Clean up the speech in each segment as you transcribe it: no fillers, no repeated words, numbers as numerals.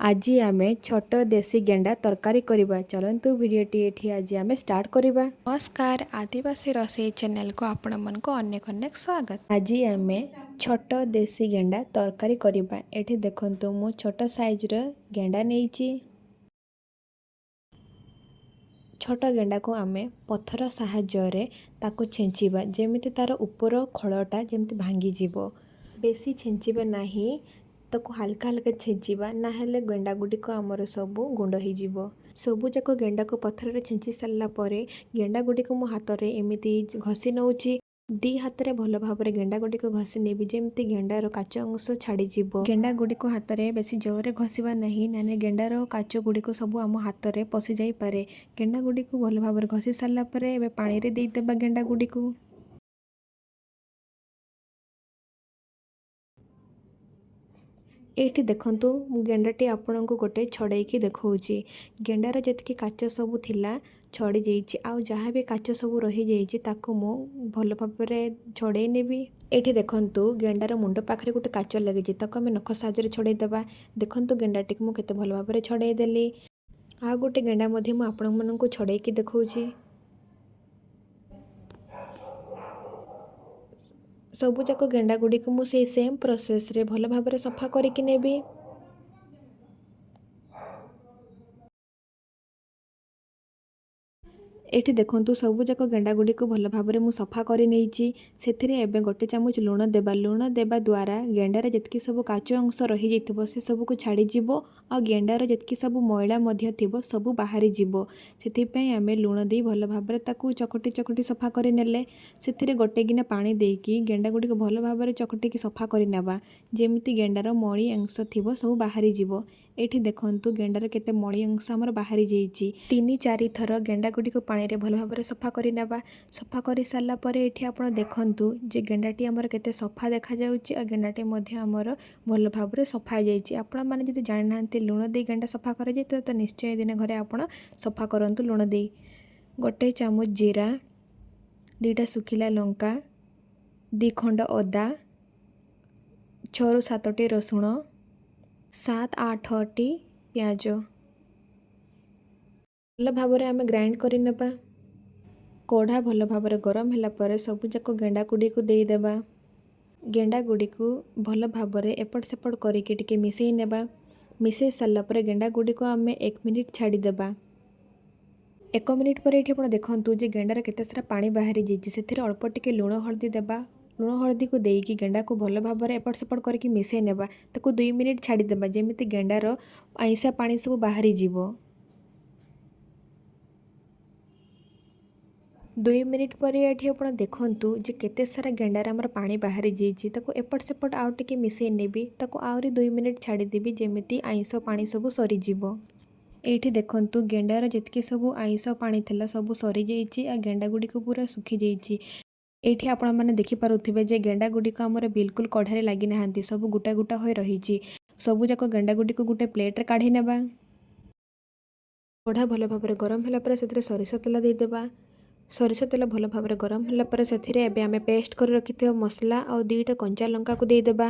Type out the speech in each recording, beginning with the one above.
आज आमे छोट देसी गेंडा तरकारी करबा। चलंतु वीडियोटी एठी आज आमे स्टार्ट करबा। नमस्कार आदिवासी रसोई चैनल को आपण मन को अनेक अनेक स्वागत। आज आमे छोट देसी गेंडा तरकारी करबा। एठी देखंतु मु छोट साइज रो गेंडा नेइची। छोट गेंडा को आमे पत्थर सहाय्य रे ताको छेंचिबा जेमिति तार ऊपर खळटा जेमिति भांगी जीवो। बेसी छेंचिबा नाही ताको हल्का हल्का छेंचिबा ना हेले गेंडा गुडिक आमर सबु गुंड हो जीवो। सबु जाक गेंडा को पत्थर रे छेंची सारला परे गेंडा गुडिक मो हाथ रे एमिति घसी नउची। दी हाथ रे भल भाव रे गेंडा गुडिक घसी नेबी जेमिति गेंडार काच अंश छाड़ी जीवो। गेंडा गुडिक हाथ रे बेसी जोरे घसीबा नहीं नाने गेंडार काच गुडिक सबु आम हाथ रे पसी जाई पारे। गेंडा गुडिक भल भाव रे घसी सारला परे एबे पानी रे देई देबा गेंडा गुडिक। एठी देखंतु गेंडाटी आपन को गोटे छड़ाई की देखौची। गेंडार जतकी काच सबु थिला छड़ी जाइछि आ जहाँ भी काच सबु रही जाइछि ताको मो भल भाव रे छड़ाई नेबी। एठी देखंतु गेंडार मुंड पाखरे गोटे काच लगिछि ताको हम नख साजरे छड़ाई देबा। देखंतु गेंडाटी मो केते भल भाव रे छड़ाई देली। आ गोटे गेंडा मध्ये मो आपन मन को छड़ाई की देखौची। सबु जाक गेंडा गुडी को मु से सेम प्रोसेस रे भल भाव रे सफा करिकि नेबी। एठी देखंतु सबु जाक गेंडा गुडी को भल भाव रे मु सफा करि नेइची। सेथिरे एबे गोटे चामच लूण देबा। लूण देबा द्वारा गेंडार जतकी सब काच अंश रही जइतबो से सबु को छाड़ी जीवो आ गेंडार जतकी सब मैला मध्य थिबो सबु बाहरी जीवो। सेथि पई आमे लूण देई भल भाव रे ताकू चकटी चकटी सफा करि नेले। सेथिरे गोटे गिना पानी देकी गेंडा गुडी को भल भाव रे चकटी की सफा करि नेबा जेमिति गेंडार मळी अंश थिबो सबु बाहरी जीवो। एठी देखंतु गेंडार केते मळी अंश हमर बाहरी जाइछि। 3-4 थर गेंडा गुडी को पानी रे भल भाव रे सफा करि नेबा। सफा करि सारला परे एठी आपण देखंतु जे गेंडाटी हमर केते सफा देखा जाउछि आ गेंडाटी मध्ये हमर भल भाव रे सफा जाइछि। आपण माने जदि जानि नांती लूण देई गेंडा सफा करा जाय त निश्चय दिन घरे आपण सफा करंतु लूण देई। गोटे चामच जीरा, 2टा सुखिला लंका, 2 खंड अदा, 6-7टी रसुण, 7-8टी प्याज भल भाव रे आमे ग्राइंड करि नेबा। कोढ़ा भल भाव रे गरम होला परे सबु जाक गेंडा गुडी को देई देबा। गेंडा गुडी को भल भाव रे एपट सेपट करिके टिके मिसेई नेबा। मिसेई सारला परे गेंडा गुडी को आमे 1 मिनिट छाड़ी देबा। 1 मिनिट पर एठी आपण देखंतु जे गेंडार केते सारा पानी बाहरी जाइछि। सेथिरे अल्प टिके लूण हळदी देबा। लूण हळदी को देईकी गेंडा को भल भाव रे एपट सेपट करिके मिसेई नेबा। ताको 2 मिनिट छाड़ी देबा जेमिति गेंडार आइसा पानी सब बाहरी जीवो। 2 मिनिट पर एठी आपण देखंतु जे केते सारा गेंडार हमर पानी बाहरी जाइछि। ताको एपट सेपट आउ टिके मिसेई नेबी। ताको आउरी 2 मिनिट छाड़ी देबी जेमिति आइसो पानी सब सरी जीवो। एठी देखंतु गेंडार जतकी सब आइसो पानी थिला सब सरी जाइछि आ गेंडा गुडी को पूरा सुखी जाइछि। एठी आपण माने देखि पारुथिबे जे गेंडा गुडी को हमर बिल्कुल कढ़ारे लागि नाहंती सब गुटा गुटा होय रहिछि। सबु जाक गेंडा गुडी को गुटे प्लेट रे काढी नेबा। कोढ़ा भल भाव रे गरम होला परे सेथिरे सरिष तेल देई देबा। सरिष तेल भल भाव रे गरम होला परे सेथिरे एबे आमे पेस्ट कर रखिथिबा मसला और 2टा कंचा लंका को देई देबा।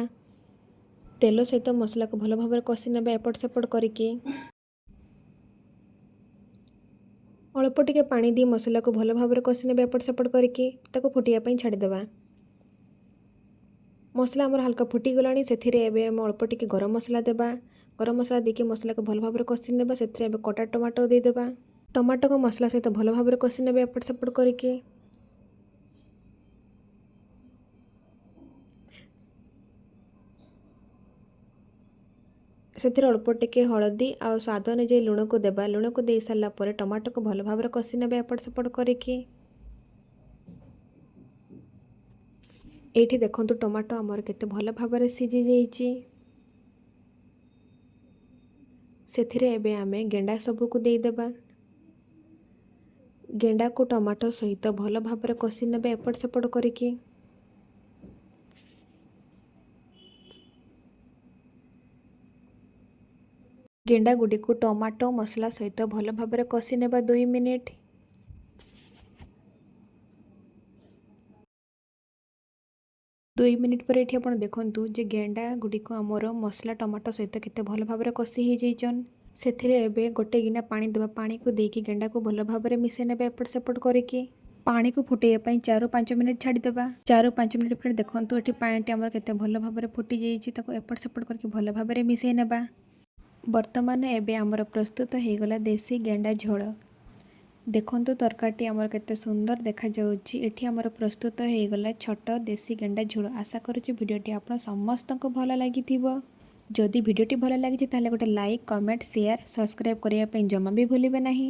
तेल सहित मसला को भल भाव रे कसी नेबा एपट सेपट करिकी। अल्प टिके पानी दी मसला को भल भाव रे कसी नेबा एपट सेपट करिकी ताको फुटिया पई छाड़ी देबा। मसला हमर हल्का फुटी गलानी सेथिरे एबे हम अल्प टिके गरम मसला देबा। गरम मसला देके मसला को भल भाव रे कसी नेबा। सेथिरे एबे कटा टमाटो देई देबा। टमाटो को मसला सहित भल भाव रे कसी नेबा एपट सेपट करिकी। सेथिरे अल्प टिके हळदी आ स्वाद अनुसार लूण को देबा। लूण को देई सारला परे टमाटो को भल भाव रे कसी नेबा एपट सेपट करिकी। एठी देखंतु टमाटो हमर केते भल भाव रे सिझी जाइछि। सेथिरे एबे आमे गेंडा सबु को देई देबा। गेंडा को टमाटो सहित भल भाव रे कसी नेबा एपट सेपट करिकी। गेंडा गुडी को टमाटो मसला सहित भल भाव रे कसी नेबा 2 मिनिट। 2 ମିନିଟ୍ ପରେ ଏଠି ଆପଣ ଦେଖନ୍ତୁ ଯେ ଗେଣ୍ଡା ଗୁଡ଼ିକ ଆମର ମସଲା ଟମାଟୋ ସହିତ କେତେ ଭଲ ଭାବରେ କଷି ହେଇଯାଇଛନ୍। ସେଥିରେ ଏବେ ଗୋଟେ ଗିନା ପାଣି ଦେବା। ପାଣିକୁ ଦେଇକି ଗେଣ୍ଡାକୁ ଭଲ ଭାବରେ ମିଶାଇ ନେବା ଏପଟ ସେପଟ କରିକି। ପାଣିକୁ ଫୁଟାଇବା ପାଇଁ 4-5 ମିନିଟ୍ ଛାଡ଼ିଦେବା। 4-5 ମିନିଟ୍ ପରେ ଦେଖନ୍ତୁ ଏଠି ପାଣିଟି ଆମର କେତେ ଭଲ ଭାବରେ ଫୁଟି ଯାଇଛି। ତାକୁ ଏପଟ ସେପଟ କରିକି ଭଲ ଭାବରେ ମିଶାଇ ନେବା। ବର୍ତ୍ତମାନ ଏବେ ଆମର ପ୍ରସ୍ତୁତ ହେଇଗଲା ଦେଶୀ ଗେଣ୍ଡା ଝୋଳ। ଦେଖନ୍ତୁ ତରକାରୀଟି ଆମର କେତେ ସୁନ୍ଦର ଦେଖାଯାଉଛି। ଏଠି ଆମର ପ୍ରସ୍ତୁତ ହେଇଗଲା ଛୋଟ ଦେଶୀ ଗେଣ୍ଡା ଝୋଳ। ଆଶା କରୁଛି ଭିଡ଼ିଓଟି ଆପଣ ସମସ୍ତଙ୍କୁ ଭଲ ଲାଗିଥିବ। ଯଦି ଭିଡ଼ିଓଟି ଭଲ ଲାଗିଛି ତାହେଲେ ଗୋଟେ ଲାଇକ୍, କମେଣ୍ଟ, ସେୟାର, ସବସ୍କ୍ରାଇବ୍ କରିବା ପାଇଁ ଜମା ବି ଭୁଲିବେ ନାହିଁ।